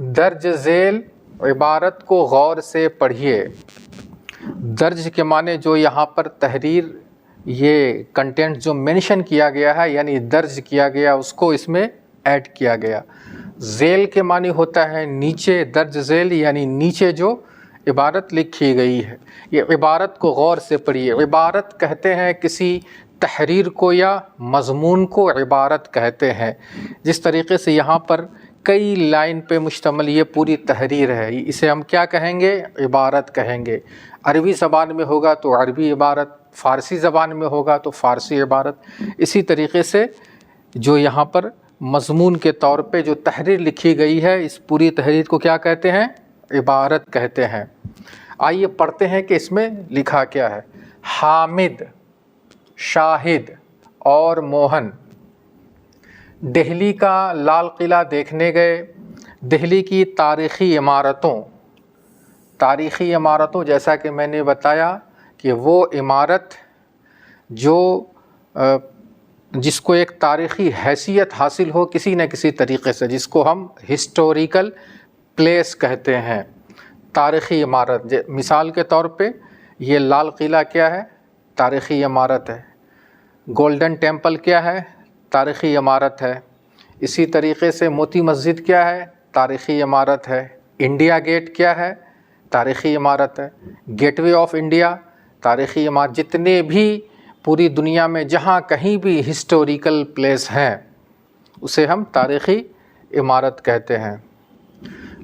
درج ذیل عبارت کو غور سے پڑھیے۔ درج کے معنی جو یہاں پر تحریر یہ کنٹینٹ جو مینشن کیا گیا ہے یعنی درج کیا گیا اس کو اس میں ایڈ کیا گیا۔ ذیل کے معنی ہوتا ہے نیچے، درج ذیل یعنی نیچے جو عبارت لکھی گئی ہے، یہ عبارت کو غور سے پڑھیے۔ عبارت کہتے ہیں کسی تحریر کو یا مضمون کو عبارت کہتے ہیں۔ جس طریقے سے یہاں پر کئی لائن پہ مشتمل یہ پوری تحریر ہے، اسے ہم کیا کہیں گے؟ عبارت کہیں گے۔ عربی زبان میں ہوگا تو عربی عبارت، فارسی زبان میں ہوگا تو فارسی عبارت۔ اسی طریقے سے جو یہاں پر مضمون کے طور پہ جو تحریر لکھی گئی ہے اس پوری تحریر کو کیا کہتے ہیں؟ عبارت کہتے ہیں۔ آئیے پڑھتے ہیں کہ اس میں لکھا کیا ہے۔ حامد، شاہد اور موہن دہلی کا لال قلعہ دیکھنے گئے۔ دہلی کی تاریخی عمارتوں جیسا کہ میں نے بتایا کہ وہ عمارت جو جس کو ایک تاریخی حیثیت حاصل ہو کسی نہ کسی طریقے سے، جس کو ہم ہسٹوریکل پلیس کہتے ہیں، تاریخی عمارت۔ مثال کے طور پہ یہ لال قلعہ کیا ہے؟ تاریخی عمارت ہے۔ گولڈن ٹیمپل کیا ہے؟ تاریخی عمارت ہے۔ اسی طریقے سے موتی مسجد کیا ہے؟ تاریخی عمارت ہے۔ انڈیا گیٹ کیا ہے؟ تاریخی عمارت ہے۔ گیٹ وے آف انڈیا تاریخی عمارت۔ جتنے بھی پوری دنیا میں جہاں کہیں بھی ہسٹوریکل پلیس ہیں اسے ہم تاریخی عمارت کہتے ہیں۔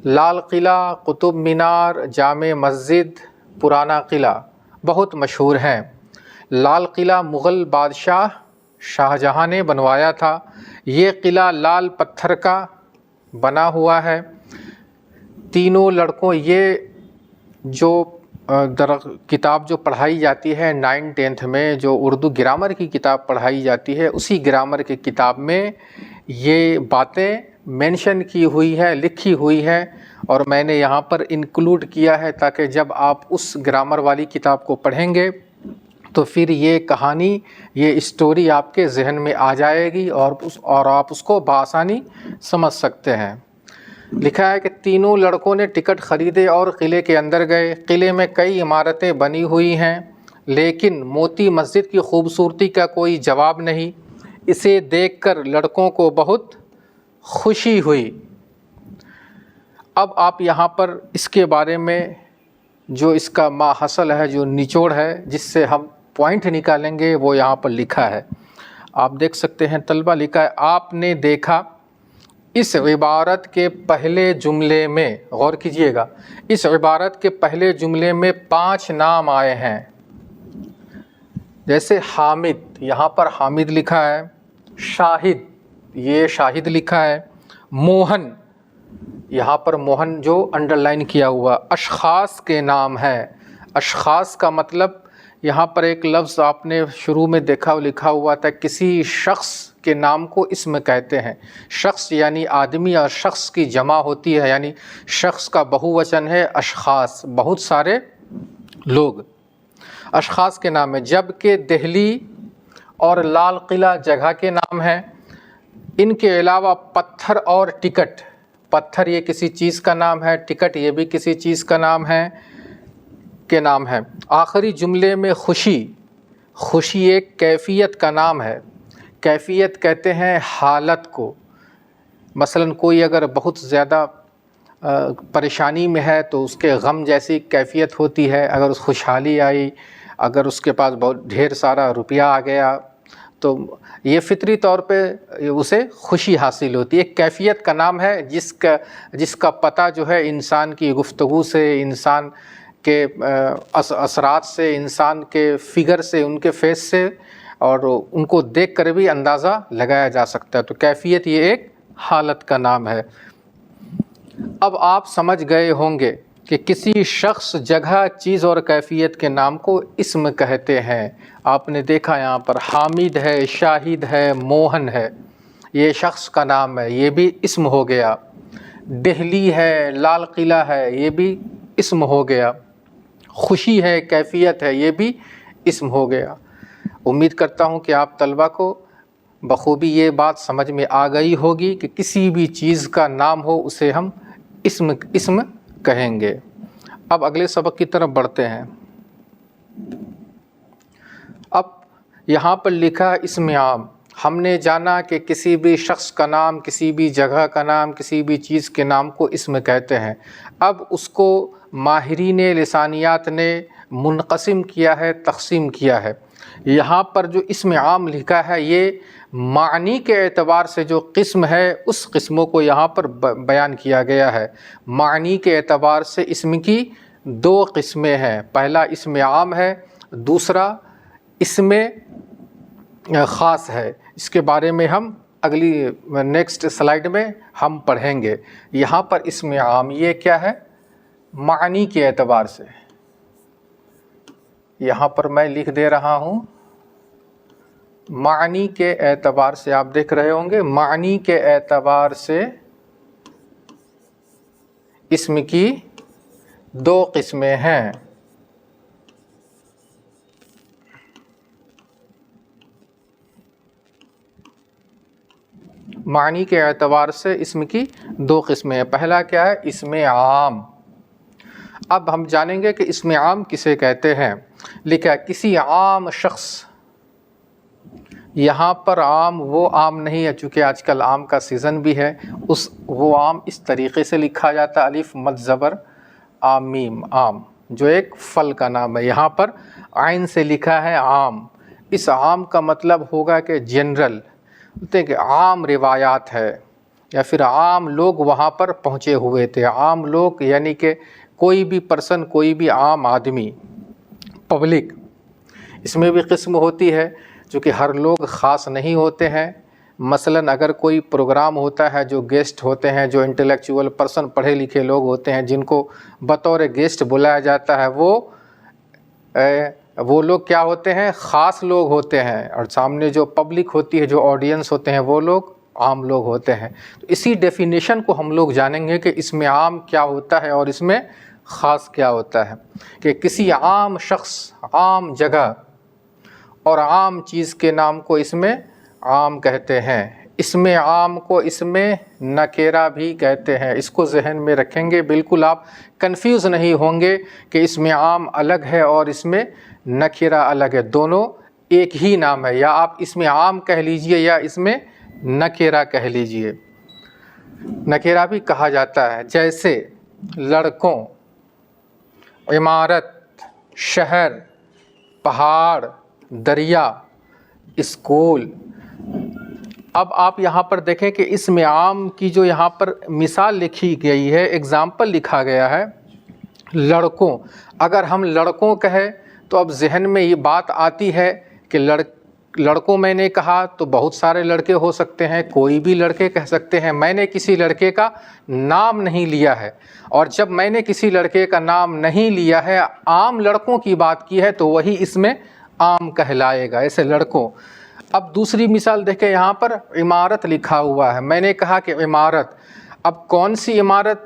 لال قلعہ، قطب مینار، جامع مسجد، پرانا قلعہ بہت مشہور ہیں۔ لال قلعہ مغل بادشاہ شاہجہاں نے بنوایا تھا۔ یہ قلعہ لال پتھر کا بنا ہوا ہے۔ تینوں لڑکوں یہ جو کتاب جو پڑھائی جاتی ہے 9th 10th میں جو اردو گرامر کی کتاب پڑھائی جاتی ہے اسی گرامر کی کتاب میں یہ باتیں مینشن کی ہوئی ہے، لکھی ہوئی ہے، اور میں نے یہاں پر انکلوڈ کیا ہے تاکہ جب آپ اس گرامر والی کتاب کو پڑھیں گے تو پھر یہ کہانی، یہ اسٹوری آپ کے ذہن میں آ جائے گی اور آپ اس کو بآسانی سمجھ سکتے ہیں۔ لکھا ہے کہ تینوں لڑکوں نے ٹکٹ خریدے اور قلعے کے اندر گئے۔ قلعے میں کئی عمارتیں بنی ہوئی ہیں لیکن موتی مسجد کی خوبصورتی کا کوئی جواب نہیں۔ اسے دیکھ کر لڑکوں کو بہت خوشی ہوئی۔ اب آپ یہاں پر اس کے بارے میں جو اس کا ماحصل ہے، جو نچوڑ ہے، جس سے ہم پوائنٹ نکالیں گے وہ یہاں پر لکھا ہے۔ آپ دیکھ سکتے ہیں طلبہ، لکھا ہے آپ نے دیکھا اس عبارت کے پہلے جملے میں، غور کیجئے گا، اس عبارت کے پہلے جملے میں 5 نام آئے ہیں۔ جیسے حامد، یہاں پر حامد لکھا ہے۔ شاہد، یہ شاہد لکھا ہے۔ موہن، یہاں پر موہن جو انڈر لائن کیا ہوا۔ اشخاص کے نام ہے۔ اشخاص کا مطلب یہاں پر ایک لفظ آپ نے شروع میں دیکھا لکھا ہوا تھا، کسی شخص کے نام کو اسم کہتے ہیں۔ شخص یعنی آدمی اور شخص کی جمع ہوتی ہے، یعنی شخص کا بہووچن ہے اشخاص، بہت سارے لوگ اشخاص کے نام ہے۔ جبکہ دہلی اور لال قلعہ جگہ کے نام ہیں۔ ان کے علاوہ پتھر اور ٹکٹ، پتھر یہ کسی چیز کا نام ہے، ٹکٹ یہ بھی کسی چیز کا نام ہے کے نام ہے۔ آخری جملے میں خوشی، خوشی ایک کیفیت کا نام ہے۔ کیفیت کہتے ہیں حالت کو۔ مثلا کوئی اگر بہت زیادہ پریشانی میں ہے تو اس کے غم جیسی کیفیت ہوتی ہے، اگر اس خوشحالی آئی، اگر اس کے پاس بہت ڈھیر سارا روپیہ آ گیا تو یہ فطری طور پہ اسے خوشی حاصل ہوتی ہے۔ ایک کیفیت کا نام ہے جس کا پتہ جو ہے انسان کی گفتگو سے، انسان کے اثرات سے، انسان کے فگر سے، ان کے فیس سے، اور ان کو دیکھ کر بھی اندازہ لگایا جا سکتا ہے۔ تو کیفیت یہ ایک حالت کا نام ہے۔ اب آپ سمجھ گئے ہوں گے کہ کسی شخص، جگہ، چیز اور کیفیت کے نام کو اسم کہتے ہیں۔ آپ نے دیکھا یہاں پر حامد ہے، شاہد ہے، موہن ہے، یہ شخص کا نام ہے، یہ بھی اسم ہو گیا۔ دہلی ہے، لال قلعہ ہے، یہ بھی اسم ہو گیا۔ خوشی ہے، کیفیت ہے، یہ بھی اسم ہو گیا۔ امید کرتا ہوں کہ آپ طلبہ کو بخوبی یہ بات سمجھ میں آ گئی ہوگی کہ کسی بھی چیز کا نام ہو اسے ہم اسم کہیں گے۔ اب اگلے سبق کی طرف بڑھتے ہیں۔ اب یہاں پر لکھا اسم عام، ہم نے جانا کہ کسی بھی شخص کا نام، کسی بھی جگہ کا نام، کسی بھی چیز کے نام کو اسم کہتے ہیں۔ اب اس کو ماہرین لسانیات نے منقسم کیا ہے، تقسیم کیا ہے۔ یہاں پر جو اسم عام لکھا ہے یہ معنی کے اعتبار سے جو قسم ہے اس قسموں کو یہاں پر بیان کیا گیا ہے۔ معنی کے اعتبار سے اسم کی دو قسمیں ہیں، پہلا اسم عام ہے، دوسرا اسم خاص ہے۔ اس کے بارے میں ہم اگلی نیکسٹ سلائیڈ میں ہم پڑھیں گے۔ یہاں پر اسم عام یہ کیا ہے؟ معنی کے اعتبار سے، یہاں پر میں لکھ دے رہا ہوں معنی کے اعتبار سے، آپ دیکھ رہے ہوں گے معنی کے اعتبار سے اسم کی دو قسمیں ہیں۔ معنی کے اعتبار سے اسم کی دو قسمیں ہیں۔ پہلا کیا ہے؟ اسم عام۔ اب ہم جانیں گے کہ اسم عام کسے کہتے ہیں۔ لکھا کسی عام شخص، یہاں پر عام وہ عام نہیں ہے، چونکہ آج کل عام کا سیزن بھی ہے، وہ عام اس طریقے سے لکھا جاتا ہے، الف مد زبر عام میم، عام جو ایک پھل کا نام ہے۔ یہاں پر عین سے لکھا ہے عام۔ اس عام کا مطلب ہوگا کہ جنرل، بولتے ہیں کہ عام روایات ہے، یا پھر عام لوگ وہاں پر پہنچے ہوئے تھے۔ عام لوگ یعنی کہ کوئی بھی پرسن، کوئی بھی عام آدمی، پبلک۔ اس میں بھی قسم ہوتی ہے چونکہ ہر لوگ خاص نہیں ہوتے ہیں۔ مثلاً اگر کوئی پروگرام ہوتا ہے، جو گیسٹ ہوتے ہیں، جو انٹلیکچوئل پرسن، پڑھے لکھے لوگ ہوتے ہیں جن کو بطور گیسٹ بلایا جاتا ہے، وہ لوگ کیا ہوتے ہیں؟ خاص لوگ ہوتے ہیں، اور سامنے جو پبلک ہوتی ہے، جو آڈینس ہوتے ہیں، وہ لوگ عام لوگ ہوتے ہیں۔ تو اسی ڈیفینیشن کو ہم لوگ جانیں گے کہ اس میں عام کیا ہوتا ہے اور اس میں خاص کیا ہوتا ہے۔ کہ کسی عام شخص، عام جگہ اور عام چیز کے نام کو اس میں عام کہتے ہیں۔ اسم عام کو اسم نکرہ بھی کہتے ہیں۔ اس کو ذہن میں رکھیں گے، بالکل آپ کنفیوز نہیں ہوں گے کہ اسم عام الگ ہے اور اس میں نکرہ الگ ہے۔ دونوں ایک ہی نام ہے، یا آپ اسم عام کہہ لیجئے یا اس میں نکرہ کہہ لیجئے۔ نکرہ بھی کہا جاتا ہے، جیسے لڑکوں، عمارت، شہر، پہاڑ، دریا، اسکول۔ اب آپ یہاں پر دیکھیں کہ اسم عام کی جو یہاں پر مثال لکھی گئی ہے، اگزامپل لکھا گیا ہے، لڑکوں۔ اگر ہم لڑکوں کہیں تو اب ذہن میں یہ بات آتی ہے کہ لڑکوں میں نے کہا تو بہت سارے لڑکے ہو سکتے ہیں، کوئی بھی لڑکے کہہ سکتے ہیں۔ میں نے کسی لڑکے کا نام نہیں لیا ہے، اور جب میں نے کسی لڑکے کا نام نہیں لیا ہے، عام لڑکوں کی بات کی ہے، تو وہی اس میں عام کہلائے گا، ایسے لڑکوں۔ اب دوسری مثال دیکھیں، یہاں پر عمارت لکھا ہوا ہے، میں نے کہا کہ عمارت۔ اب کون سی عمارت،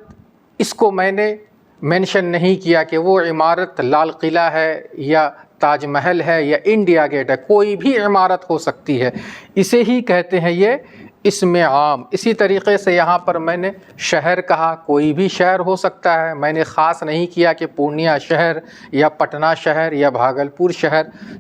اس کو میں نے مینشن نہیں کیا کہ وہ عمارت لال قلعہ ہے یا تاج محل ہے یا انڈیا گیٹ ہے، کوئی بھی عمارت ہو سکتی ہے، اسے ہی کہتے ہیں یہ اسم عام۔ اسی طریقے سے یہاں پر میں نے شہر کہا، کوئی بھی شہر ہو سکتا ہے، میں نے خاص نہیں کیا کہ پورنیہ شہر یا پٹنہ شہر یا بھاگلپور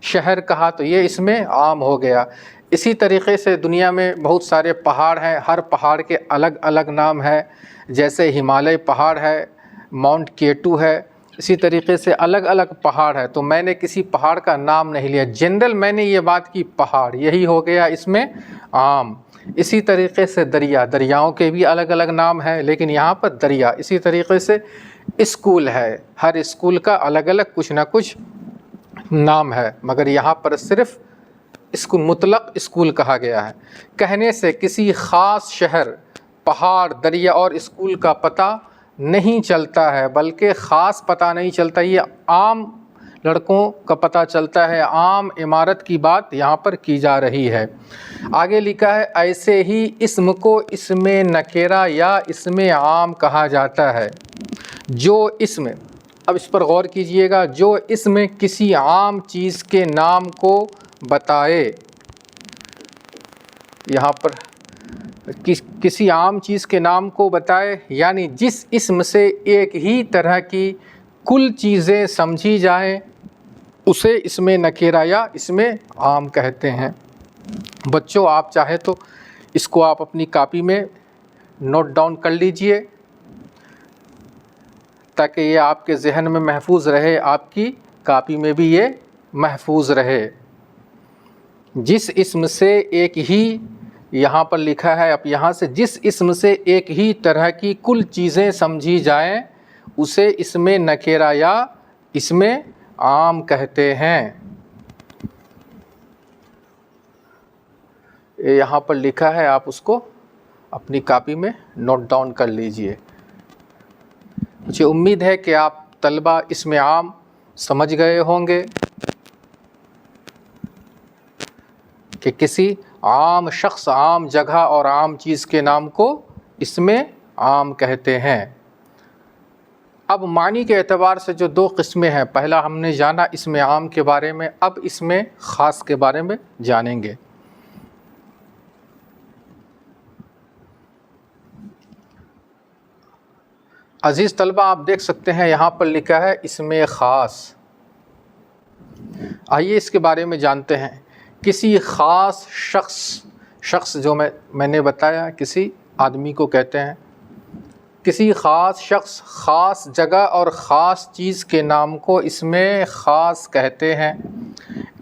شہر کہا تو یہ اس میں عام ہو گیا۔ اسی طریقے سے دنیا میں بہت سارے پہاڑ ہیں، ہر پہاڑ کے الگ الگ نام ہے، جیسے ہمالیہ پہاڑ ہے، ماؤنٹ کیٹو ہے، اسی طریقے سے الگ الگ پہاڑ ہے، تو میں نے کسی پہاڑ کا نام نہیں لیا، جنرل میں نے یہ بات کی پہاڑ، یہی ہو گیا اس میں عام۔ اسی طریقے سے دریاؤں کے بھی الگ الگ نام ہیں، لیکن یہاں پر دریا۔ اسی طریقے سے اسکول ہے، ہر اسکول کا الگ الگ کچھ نہ کچھ نام ہے، مگر یہاں پر صرف اس کو مطلق اسکول کہا گیا ہے۔ کہنے سے کسی خاص شہر، پہاڑ، دریا اور اسکول کا پتہ نہیں چلتا ہے، بلکہ خاص پتہ نہیں چلتا، یہ عام لڑکوں کا پتہ چلتا ہے، عام عمارت کی بات یہاں پر کی جا رہی ہے۔ آگے لکھا ہے، ایسے ہی اسم کو اسم نکرہ یا اسم عام کہا جاتا ہے۔ جو اسم، اب اس پر غور کیجئے گا، جو اسم کسی عام چیز کے نام کو بتائے، یہاں پر کسی عام چیز کے نام کو بتائے، یعنی جس اسم سے ایک ہی طرح کی کل چیزیں سمجھی جائیں اسے اسم نکرہ یا اسم عام کہتے ہیں۔ بچوں آپ چاہے تو اس کو آپ اپنی کاپی میں نوٹ ڈاؤن کر لیجئے تاکہ یہ آپ کے ذہن میں محفوظ رہے، آپ کی کاپی میں بھی یہ محفوظ رہے۔ جس اسم سے ایک ہی، یہاں پر لکھا ہے اب یہاں سے، جس اسم سے ایک ہی طرح کی کل چیزیں سمجھی جائیں اسے اسم نکرہ یا اسم عام کہتے ہیں۔ یہاں پر لکھا ہے، آپ اس کو اپنی کاپی میں نوٹ ڈاؤن کر لیجئے۔ مجھے امید ہے کہ آپ طلبہ اسم عام سمجھ گئے ہوں گے کہ کسی عام شخص، عام جگہ اور عام چیز کے نام کو اسم عام کہتے ہیں۔ اب معنی کے اعتبار سے جو دو قسمیں ہیں، پہلا ہم نے جانا اسم عام کے بارے میں، اب اسم خاص کے بارے میں جانیں گے۔ عزیز طلبہ آپ دیکھ سکتے ہیں یہاں پر لکھا ہے اسم خاص۔ آئیے اس کے بارے میں جانتے ہیں۔ کسی خاص شخص جو میں نے بتایا کسی آدمی کو کہتے ہیں، کسی خاص شخص، خاص جگہ اور خاص چیز کے نام کو اسم خاص کہتے ہیں۔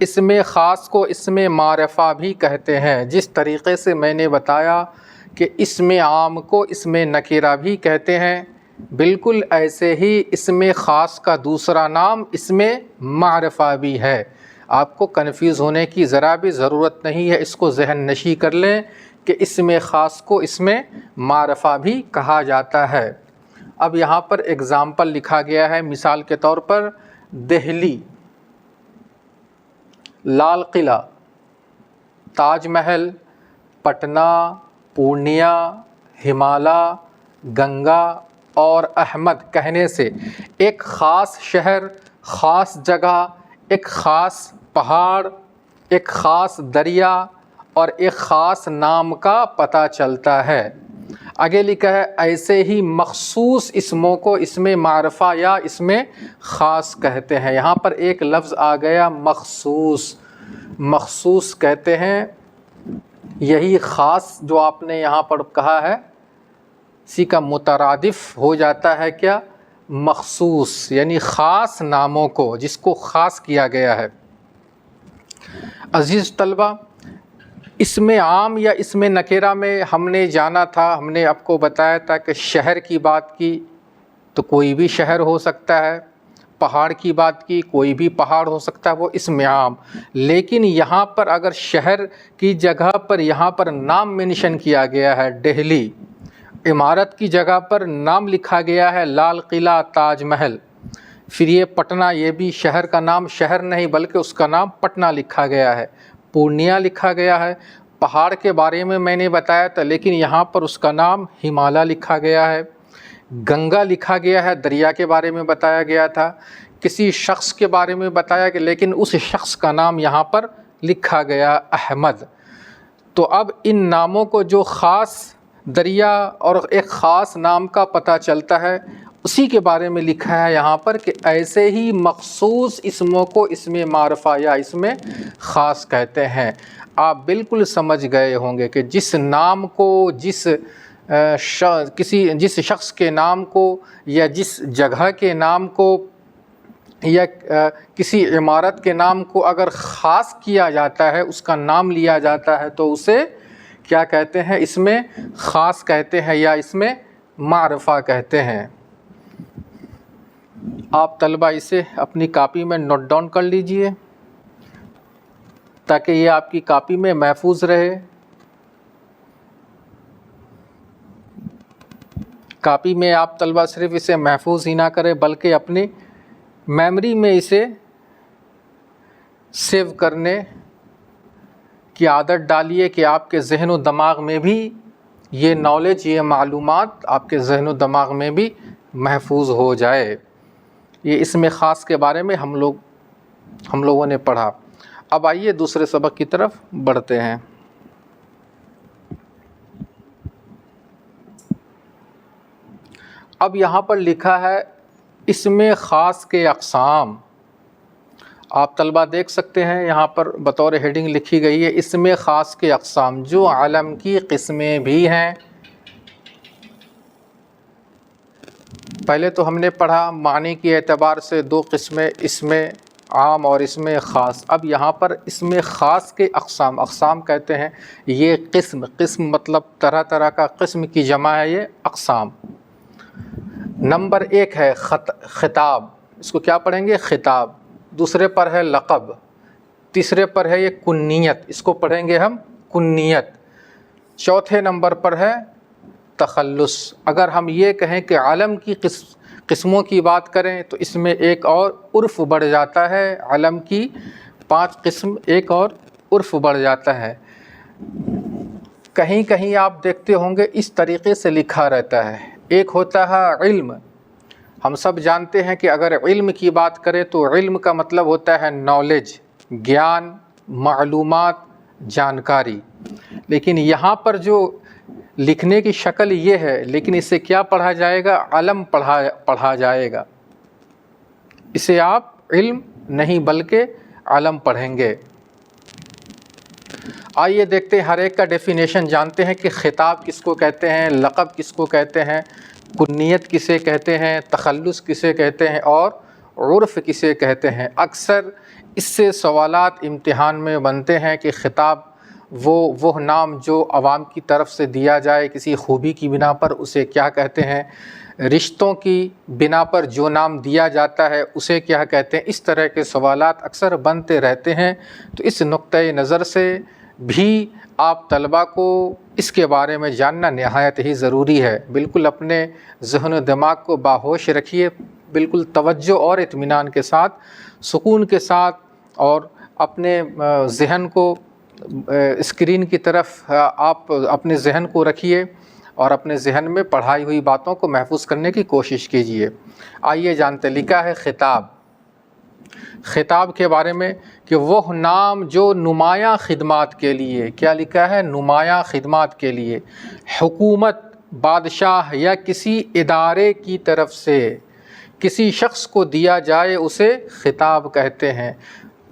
اسم خاص کو اسم معرفہ بھی کہتے ہیں، جس طریقے سے میں نے بتایا کہ اسم عام کو اسم نکرہ بھی کہتے ہیں، بالکل ایسے ہی اسم خاص کا دوسرا نام اسم معرفہ بھی ہے۔ آپ کو کنفیوز ہونے کی ذرا بھی ضرورت نہیں ہے، اس کو ذہن نشی کر لیں کہ اسم خاص کو اسم معرفہ بھی کہا جاتا ہے۔ اب یہاں پر اگزامپل لکھا گیا ہے، مثال کے طور پر دہلی، لال قلعہ، تاج محل، پٹنہ، پورنیہ، ہمالہ، گنگا اور احمد کہنے سے ایک خاص شہر، خاص جگہ، ایک خاص پہاڑ، ایک خاص دریا اور ایک خاص نام کا پتہ چلتا ہے۔ آگے لکھا ہے ایسے ہی مخصوص اسموں کو اسم معرفہ یا اسم خاص کہتے ہیں۔ یہاں پر ایک لفظ آ گیا مخصوص، مخصوص کہتے ہیں، یہی خاص جو آپ نے یہاں پر کہا ہے اسی کا مترادف ہو جاتا ہے کیا؟ مخصوص، یعنی خاص ناموں کو جس کو خاص کیا گیا ہے۔ عزیز طلبہ اسم عام یا اسم نکرہ میں ہم نے جانا تھا، ہم نے آپ کو بتایا تھا کہ شہر کی بات کی تو کوئی بھی شہر ہو سکتا ہے، پہاڑ کی بات کی کوئی بھی پہاڑ ہو سکتا ہے، وہ اسم عام۔ لیکن یہاں پر اگر شہر کی جگہ پر یہاں پر نام منشن کیا گیا ہے دہلی، عمارت کی جگہ پر نام لکھا گیا ہے لال قلعہ، تاج محل، پھر یہ پٹنہ، یہ بھی شہر کا نام شہر نہیں بلکہ اس کا نام پٹنہ لکھا گیا ہے، پورنیہ لکھا گیا ہے، پہاڑ کے بارے میں نے بتایا تھا لیکن یہاں پر اس کا نام ہمالہ لکھا گیا ہے، گنگا لکھا گیا ہے، دریا کے بارے میں بتایا گیا تھا، کسی شخص کے بارے میں بتایا کہ لیکن اس شخص کا نام یہاں پر لکھا گیا احمد۔ تو اب ان ناموں کو جو خاص دریا اور ایک خاص نام کا پتہ چلتا ہے اسی کے بارے میں لکھا ہے یہاں پر کہ ایسے ہی مخصوص اسموں کو اسم معرفہ یا اسم خاص کہتے ہیں۔ آپ بالکل سمجھ گئے ہوں گے کہ جس نام کو، جس شخص کے نام کو یا جس جگہ کے نام کو یا کسی عمارت کے نام کو اگر خاص کیا جاتا ہے، اس کا نام لیا جاتا ہے تو اسے کیا کہتے ہیں؟ اسم خاص کہتے ہیں یا اسم معرفہ کہتے ہیں۔ آپ طلبہ اسے اپنی کاپی میں نوٹ ڈاؤن کر لیجئے تاکہ یہ آپ کی کاپی میں محفوظ رہے۔ کاپی میں آپ طلبہ صرف اسے محفوظ ہی نہ کریں بلکہ اپنی میموری میں اسے سیو کرنے کی عادت ڈالیے کہ آپ کے ذہن و دماغ میں بھی یہ نالج، یہ معلومات آپ کے ذہن و دماغ میں بھی محفوظ ہو جائے۔ یہ اسم خاص کے بارے میں ہم لوگوں نے پڑھا۔ اب آئیے دوسرے سبق کی طرف بڑھتے ہیں۔ اب یہاں پر لکھا ہے اسم خاص کے اقسام. آپ طلبہ دیکھ سکتے ہیں یہاں پر بطور ہیڈنگ لکھی گئی ہے اسم خاص کے اقسام، جو علم کی قسمیں بھی ہیں. پہلے تو ہم نے پڑھا معنی کے اعتبار سے دو قسمیں، اسم عام اور اسم خاص. اب یہاں پر اسم خاص کے اقسام، اقسام کہتے ہیں یہ قسم مطلب طرح طرح کا، قسم کی جمع ہے یہ اقسام. نمبر 1 ہے خطاب، اس کو کیا پڑھیں گے؟ خطاب. دوسرے پر ہے لقب. تیسرے پر ہے یہ کنیت، اس کو پڑھیں گے ہم کنیت. چوتھے نمبر پر ہے تخلص. اگر ہم یہ کہیں کہ علم کی قسموں کی بات کریں تو اس میں ایک اور عرف بڑھ جاتا ہے. علم کی 5 قسم ایک اور عرف بڑھ جاتا ہے. کہیں کہیں آپ دیکھتے ہوں گے اس طریقے سے لکھا رہتا ہے. ایک ہوتا ہے علم. ہم سب جانتے ہیں کہ اگر علم کی بات کریں تو علم کا مطلب ہوتا ہے نالج، گیان، معلومات، جانکاری. لیکن یہاں پر جو لکھنے کی شکل یہ ہے، لیکن اسے کیا پڑھا جائے گا؟ علم پڑھا جائے گا. اسے آپ علم نہیں بلکہ علم پڑھیں گے. آئیے دیکھتے ہیں، ہر ایک کا ڈیفینیشن جانتے ہیں کہ خطاب کس کو کہتے ہیں، لقب کس کو کہتے ہیں، کنیت کسے کہتے ہیں، تخلص کسے کہتے ہیں اور عرف کسے کہتے ہیں. اکثر اس سے سوالات امتحان میں بنتے ہیں کہ خطاب وہ نام جو عوام کی طرف سے دیا جائے کسی خوبی کی بنا پر، اسے کیا کہتے ہیں؟ رشتوں کی بنا پر جو نام دیا جاتا ہے اسے کیا کہتے ہیں؟ اس طرح کے سوالات اکثر بنتے رہتے ہیں. تو اس نقطۂ نظر سے بھی آپ طلباء کو اس کے بارے میں جاننا نہایت ہی ضروری ہے. بالکل اپنے ذہن و دماغ کو باہوش رکھیے، بالکل توجہ اور اطمینان کے ساتھ، سکون کے ساتھ، اور اپنے ذہن کو اسکرین کی طرف آپ اپنے ذہن کو رکھیے اور اپنے ذہن میں پڑھائی ہوئی باتوں کو محفوظ کرنے کی کوشش کیجیے. آئیے جانتے. لکھا ہے خطاب. خطاب کے بارے میں کہ وہ نام جو نمایاں خدمات کے لیے، کیا لکھا ہے؟ نمایاں خدمات کے لیے حکومت، بادشاہ یا کسی ادارے کی طرف سے کسی شخص کو دیا جائے اسے خطاب کہتے ہیں.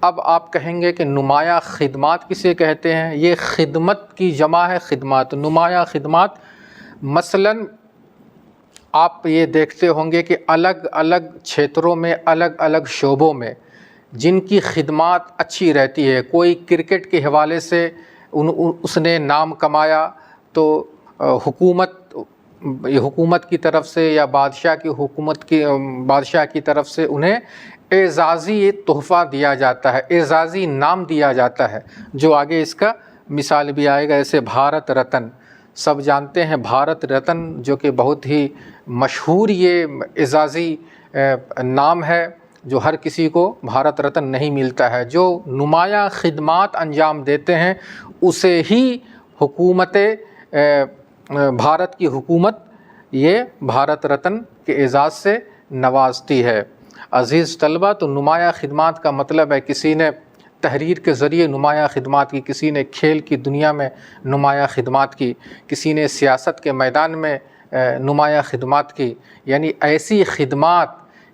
اب آپ کہیں گے کہ نمایاں خدمات کسے کہتے ہیں؟ یہ خدمت کی جمع ہے خدمات، نمایاں خدمات. مثلاً آپ یہ دیکھتے ہوں گے کہ الگ الگ چھیتروں میں، الگ الگ شعبوں میں جن کی خدمات اچھی رہتی ہے، کوئی کرکٹ کے حوالے سے اس نے نام کمایا تو حکومت کی طرف سے یا بادشاہ کی طرف سے انہیں اعزازی تحفہ دیا جاتا ہے، اعزازی نام دیا جاتا ہے، جو آگے اس کا مثال بھی آئے گا. ایسے بھارت رتن، سب جانتے ہیں بھارت رتن جو کہ بہت ہی مشہور یہ اعزازی نام ہے، جو ہر کسی کو بھارت رتن نہیں ملتا ہے. جو نمایاں خدمات انجام دیتے ہیں اسے ہی بھارت کی حکومت یہ بھارت رتن کے اعزاز سے نوازتی ہے. عزیز طلبہ، تو نمایاں خدمات کا مطلب ہے کسی نے تحریر کے ذریعے نمایاں خدمات کی، کسی نے کھیل کی دنیا میں نمایاں خدمات کی، کسی نے سیاست کے میدان میں نمایاں خدمات کی. یعنی ایسی خدمات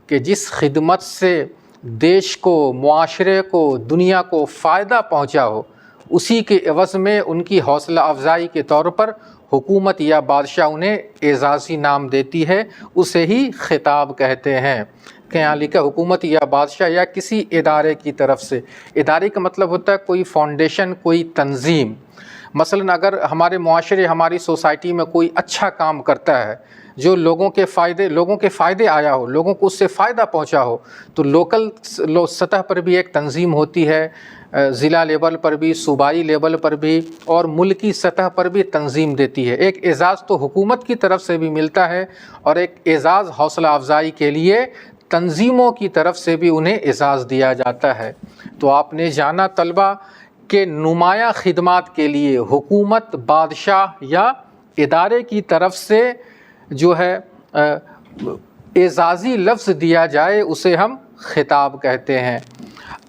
کہ جس خدمت سے دیش کو، معاشرے کو، دنیا کو فائدہ پہنچا ہو، اسی کے عوض میں ان کی حوصلہ افزائی کے طور پر حکومت یا بادشاہ انہیں اعزازی نام دیتی ہے، اسے ہی خطاب کہتے ہیں. کہ یہاں لکھا حکومت یا بادشاہ یا کسی ادارے کی طرف سے. ادارے کا مطلب ہوتا ہے کوئی فاؤنڈیشن، کوئی تنظیم. مثلاً اگر ہمارے معاشرے، ہماری سوسائٹی میں کوئی اچھا کام کرتا ہے جو لوگوں کے فائدے آیا ہو، لوگوں کو اس سے فائدہ پہنچا ہو، تو لوکل سطح پر بھی ایک تنظیم ہوتی ہے، ضلع لیول پر بھی، صوبائی لیول پر بھی، اور ملکی سطح پر بھی تنظیم دیتی ہے. ایک اعزاز تو حکومت کی طرف سے بھی ملتا ہے، اور ایک اعزاز حوصلہ افزائی کے لیے تنظیموں کی طرف سے بھی انہیں اعزاز دیا جاتا ہے. تو آپ نے جانا طلبہ کہ نمایاں خدمات کے لیے حکومت، بادشاہ یا ادارے کی طرف سے جو ہے اعزازی لفظ دیا جائے اسے ہم خطاب کہتے ہیں۔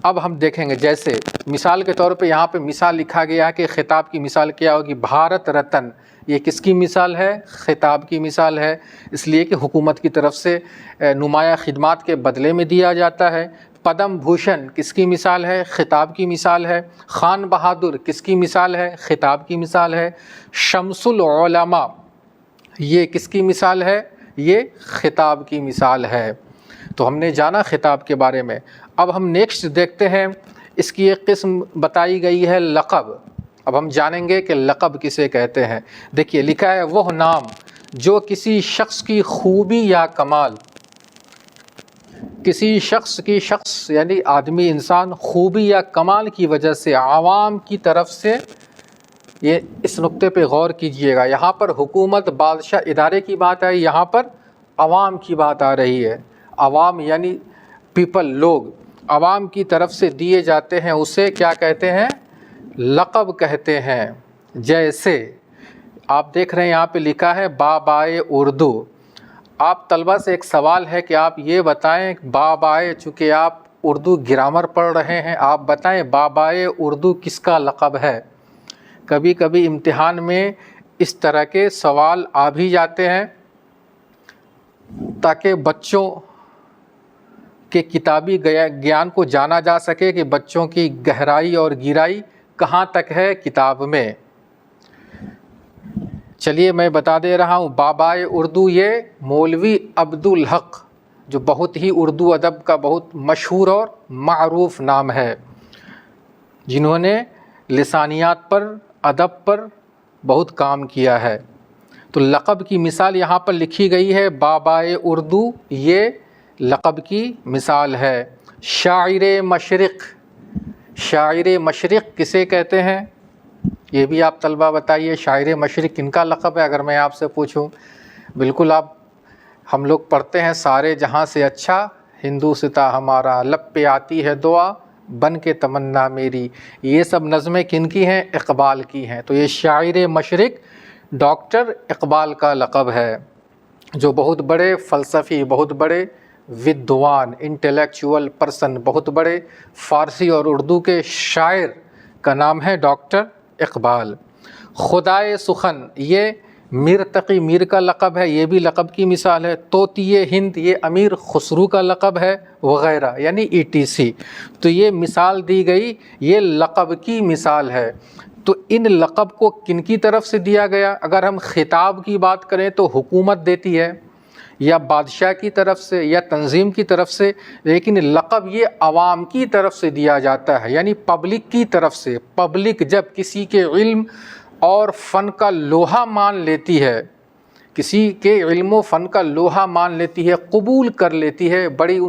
اب ہم دیکھیں گے، جیسے مثال کے طور پہ یہاں پہ مثال لکھا گیا ہے کہ خطاب کی مثال کیا ہوگی، بھارت رتن، یہ کس کی مثال ہے؟ خطاب کی مثال ہے، اس لیے کہ حکومت کی طرف سے نمایاں خدمات کے بدلے میں دیا جاتا ہے۔ پدم بھوشن کس کی مثال ہے؟ خطاب کی مثال ہے۔ خان بہادر کس کی مثال ہے؟ خطاب کی مثال ہے۔ شمس العلماء یہ کس کی مثال ہے؟ یہ خطاب کی مثال ہے۔ تو ہم نے جانا خطاب کے بارے میں۔ اب ہم نیکسٹ دیکھتے ہیں، اس کی ایک قسم بتائی گئی ہے لقب۔ اب ہم جانیں گے کہ لقب کسے کہتے ہیں۔ دیکھیے لکھا ہے، وہ نام جو کسی شخص کی خوبی یا کمال، کسی شخص یعنی آدمی انسان خوبی یا کمال کی وجہ سے عوام کی طرف سے، یہ اس نقطے پہ غور کیجئے گا، یہاں پر حکومت بادشاہ ادارے کی بات آئی، یہاں پر عوام کی بات آ رہی ہے۔ عوام یعنی پیپل، لوگ عوام کی طرف سے دیے جاتے ہیں، اسے کیا کہتے ہیں؟ لقب کہتے ہیں۔ جیسے آپ دیکھ رہے ہیں یہاں پہ لکھا ہے بابائے اردو۔ آپ طلبہ سے ایک سوال ہے کہ آپ یہ بتائیں بابائے، چونکہ آپ اردو گرامر پڑھ رہے ہیں، آپ بتائیں بابائے اردو کس کا لقب ہے؟ کبھی کبھی امتحان میں اس طرح کے سوال آ بھی جاتے ہیں تاکہ بچوں کے کتابی گیان کو جانا جا سکے کہ بچوں کی گہرائی اور گہرائی کہاں تک ہے کتاب میں۔ چلیے میں بتا دے رہا ہوں، بابائے اردو یہ مولوی عبدالحق، جو بہت ہی اردو ادب کا بہت مشہور اور معروف نام ہے، جنہوں نے لسانیات پر، ادب پر بہت کام کیا ہے۔ تو لقب کی مثال یہاں پر لکھی گئی ہے، بابائے اردو یہ لقب کی مثال ہے۔ شاعر مشرق، شاعر مشرق کسے کہتے ہیں؟ یہ بھی آپ طلبہ بتائیے، شاعر مشرق کن کا لقب ہے اگر میں آپ سے پوچھوں؟ بالکل ہم لوگ پڑھتے ہیں، سارے جہاں سے اچھا ہندوستاں ہمارا، لب پہ آتی ہے دعا بن کے تمنا میری، یہ سب نظمیں کن کی ہیں؟ اقبال کی ہیں۔ تو یہ شاعر مشرق ڈاکٹر اقبال کا لقب ہے، جو بہت بڑے فلسفی، بہت بڑے ودوان، انٹلیکچوئل پرسن، بہت بڑے فارسی اور اردو کے شاعر کا نام ہے ڈاکٹر اقبال۔ خدائے سخن یہ میر تقی میر کا لقب ہے، یہ بھی لقب کی مثال ہے۔ طوطی ہند یہ امیر خسرو کا لقب ہے، وغیرہ یعنی ETC۔ تو یہ مثال دی گئی، یہ لقب کی مثال ہے۔ تو ان لقب کو کن کی طرف سے دیا گیا؟ اگر ہم خطاب کی بات کریں تو حکومت دیتی ہے، یا بادشاہ کی طرف سے، یا تنظیم کی طرف سے، لیکن لقب یہ عوام کی طرف سے دیا جاتا ہے، یعنی پبلک کی طرف سے۔ پبلک جب کسی کے علم اور فن کا لوہا مان لیتی ہے، کسی کے علم و فن کا لوہا مان لیتی ہے، قبول کر لیتی ہے، بڑی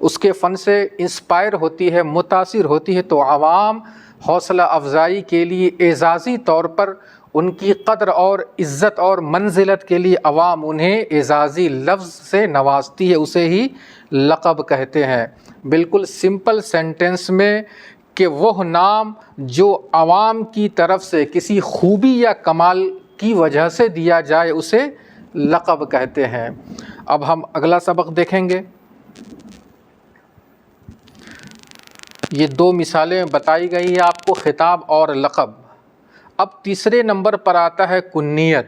اس کے فن سے انسپائر ہوتی ہے، متاثر ہوتی ہے، تو عوام حوصلہ افزائی کے لیے اعزازی طور پر ان کی قدر اور عزت اور منزلت کے لیے عوام انہیں اعزازی لفظ سے نوازتی ہے، اسے ہی لقب کہتے ہیں۔ بالکل سمپل سینٹنس میں کہ وہ نام جو عوام کی طرف سے کسی خوبی یا کمال کی وجہ سے دیا جائے اسے لقب کہتے ہیں۔ اب ہم اگلا سبق دیکھیں گے۔ یہ دو مثالیں بتائی گئی ہیں آپ کو، خطاب اور لقب۔ اب تیسرے نمبر پر آتا ہے کنیت۔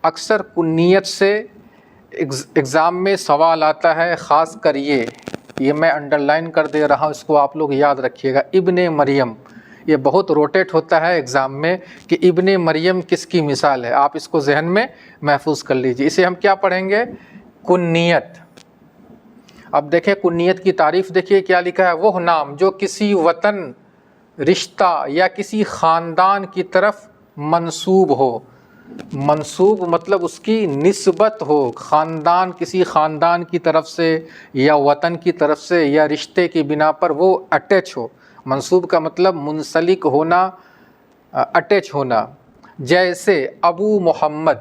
اکثر کنیت سے ایگزام میں سوال آتا ہے، خاص کر یہ میں انڈر لائن کر دے رہا ہوں، اس کو آپ لوگ یاد رکھیے گا، ابن مریم۔ یہ بہت روٹیٹ ہوتا ہے ایگزام میں کہ ابن مریم کس کی مثال ہے، آپ اس کو ذہن میں محفوظ کر لیجیے۔ اسے ہم کیا پڑھیں گے؟ کنیت۔ اب دیکھیں کنیت کی تعریف دیکھیے کیا لکھا ہے، وہ نام جو کسی وطن، رشتہ یا کسی خاندان کی طرف منسوب ہو۔ منسوب مطلب اس کی نسبت ہو، خاندان، کسی خاندان کی طرف سے یا وطن کی طرف سے یا رشتے کی بنا پر وہ اٹیچ ہو۔ منسوب کا مطلب منسلک ہونا، اٹیچ ہونا۔ جیسے ابو محمد۔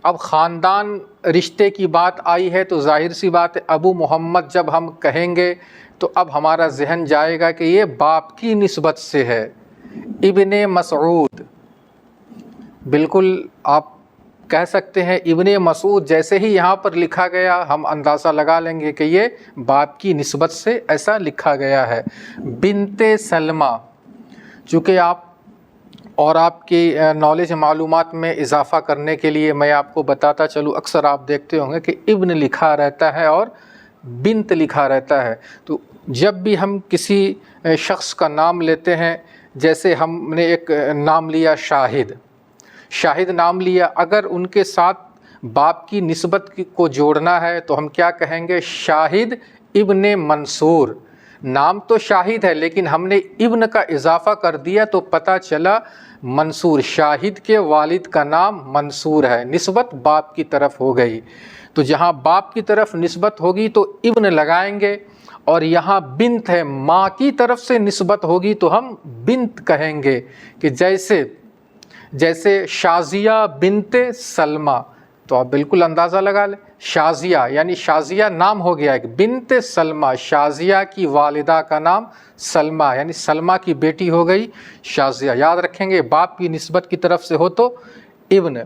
اب خاندان رشتے کی بات آئی ہے تو ظاہر سی بات ہے ابو محمد جب ہم کہیں گے تو اب ہمارا ذہن جائے گا کہ یہ باپ کی نسبت سے ہے۔ ابن مسعود، بالکل آپ کہہ سکتے ہیں ابن مسعود، جیسے ہی یہاں پر لکھا گیا ہم اندازہ لگا لیں گے کہ یہ باپ کی نسبت سے ایسا لکھا گیا ہے۔ بنت سلمہ، چونکہ آپ کی نالج معلومات میں اضافہ کرنے کے لیے میں آپ کو بتاتا چلوں، اکثر آپ دیکھتے ہوں گے کہ ابن لکھا رہتا ہے اور بنت لکھا رہتا ہے۔ تو جب بھی ہم کسی شخص کا نام لیتے ہیں، جیسے ہم نے ایک نام لیا شاہد نام لیا، اگر ان کے ساتھ باپ کی نسبت کو جوڑنا ہے تو ہم کیا کہیں گے؟ شاہد ابن منصور۔ نام تو شاہد ہے لیکن ہم نے ابن کا اضافہ کر دیا تو پتہ چلا منصور، شاہد کے والد کا نام منصور ہے، نسبت باپ کی طرف ہو گئی۔ تو جہاں باپ کی طرف نسبت ہوگی تو ابن لگائیں گے، اور یہاں بنت ہے، ماں کی طرف سے نسبت ہوگی تو ہم بنت کہیں گے، کہ جیسے شازیہ بنت سلمہ، تو آپ بالکل اندازہ لگا لیں، شازیہ یعنی شازیہ نام ہو گیا ایک، بنت سلمہ، شازیہ کی والدہ کا نام سلمہ، یعنی سلمہ کی بیٹی ہو گئی شازیہ۔ یاد رکھیں گے باپ کی نسبت کی طرف سے ہو تو ابن،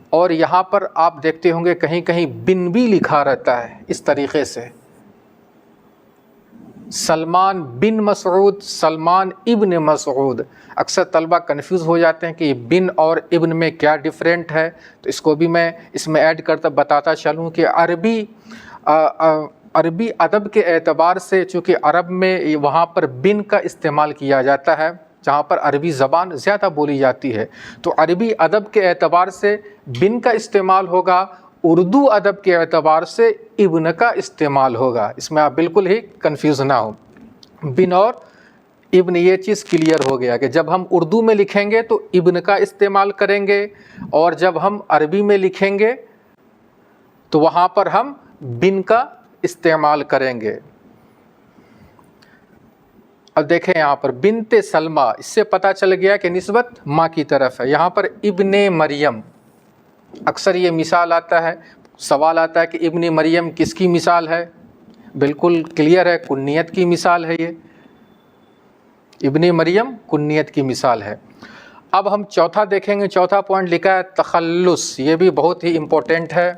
اور یہاں پر آپ دیکھتے ہوں گے کہیں کہیں بن بھی لکھا رہتا ہے اس طریقے سے، سلمان بن مسعود، سلمان ابن مسعود۔ اکثر طلبہ کنفیوز ہو جاتے ہیں کہ یہ بن اور ابن میں کیا ڈیفرنٹ ہے، تو اس کو بھی میں اس میں ایڈ کرتا بتاتا چلوں کہ عربی ادب کے اعتبار سے، چونکہ عرب میں وہاں پر بن کا استعمال کیا جاتا ہے جہاں پر عربی زبان زیادہ بولی جاتی ہے، تو عربی ادب کے اعتبار سے بن کا استعمال ہوگا، اردو ادب کے اعتبار سے ابن کا استعمال ہوگا۔ اس میں آپ بالکل ہی کنفیوز نہ ہو، بن اور ابن یہ چیز کلیئر ہو گیا کہ جب ہم اردو میں لکھیں گے تو ابن کا استعمال کریں گے، اور جب ہم عربی میں لکھیں گے تو وہاں پر ہم بن کا استعمال کریں گے۔ اب دیکھیں یہاں پر بنت سلمہ، اس سے پتہ چل گیا کہ نسبت ماں کی طرف ہے۔ یہاں پر ابن مریم، اکثر یہ مثال آتا ہے، سوال آتا ہے کہ ابن مریم کس کی مثال ہے؟ بالکل کلیئر ہے، کنیت کی مثال ہے، یہ ابن مریم کنیت کی مثال ہے۔ اب ہم چوتھا دیکھیں گے، چوتھا پوائنٹ لکھا ہے تخلص، یہ بھی بہت ہی امپورٹنٹ ہے،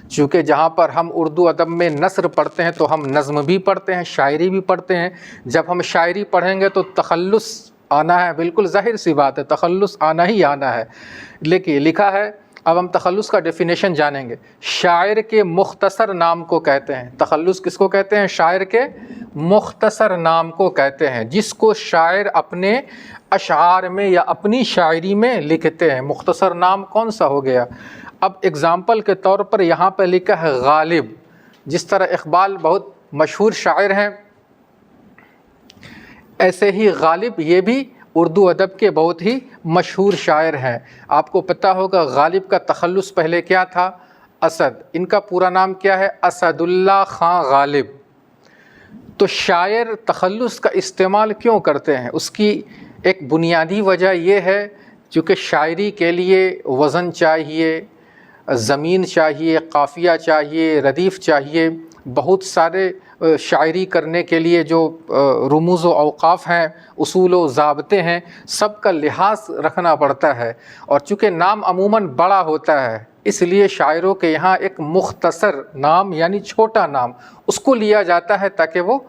چونکہ جہاں پر ہم اردو ادب میں نثر پڑھتے ہیں تو ہم نظم بھی پڑھتے ہیں، شاعری بھی پڑھتے ہیں۔ جب ہم شاعری پڑھیں گے تو تخلص آنا ہے، بالکل ظاہر سی بات ہے، تخلص آنا ہی آنا ہے۔ لیکن لکھا ہے، اب ہم تخلص کا ڈیفینیشن جانیں گے۔ شاعر کے مختصر نام کو کہتے ہیں، تخلص کس کو کہتے ہیں؟ شاعر کے مختصر نام کو کہتے ہیں، جس کو شاعر اپنے اشعار میں یا اپنی شاعری میں لکھتے ہیں۔ مختصر نام کون سا ہو گیا؟ اب اگزامپل کے طور پر یہاں پہ لکھا ہے غالب، جس طرح اقبال بہت مشہور شاعر ہیں، ایسے ہی غالب یہ بھی اردو ادب کے بہت ہی مشہور شاعر ہیں۔ آپ کو پتہ ہوگا غالب کا تخلص پہلے کیا تھا؟ اسد۔ ان کا پورا نام کیا ہے؟ اسد اللہ خان غالب۔ تو شاعر تخلص کا استعمال کیوں کرتے ہیں؟ اس کی ایک بنیادی وجہ یہ ہے، چونکہ شاعری کے لیے وزن چاہیے، زمین چاہیے، قافیہ چاہیے، ردیف چاہیے، بہت سارے شاعری کرنے کے لیے جو رموز و اوقاف ہیں، اصول و ضابطے ہیں، سب کا لحاظ رکھنا پڑتا ہے، اور چونکہ نام عموماً بڑا ہوتا ہے اس لیے شاعروں کے یہاں ایک مختصر نام یعنی چھوٹا نام اس کو لیا جاتا ہے تاکہ وہ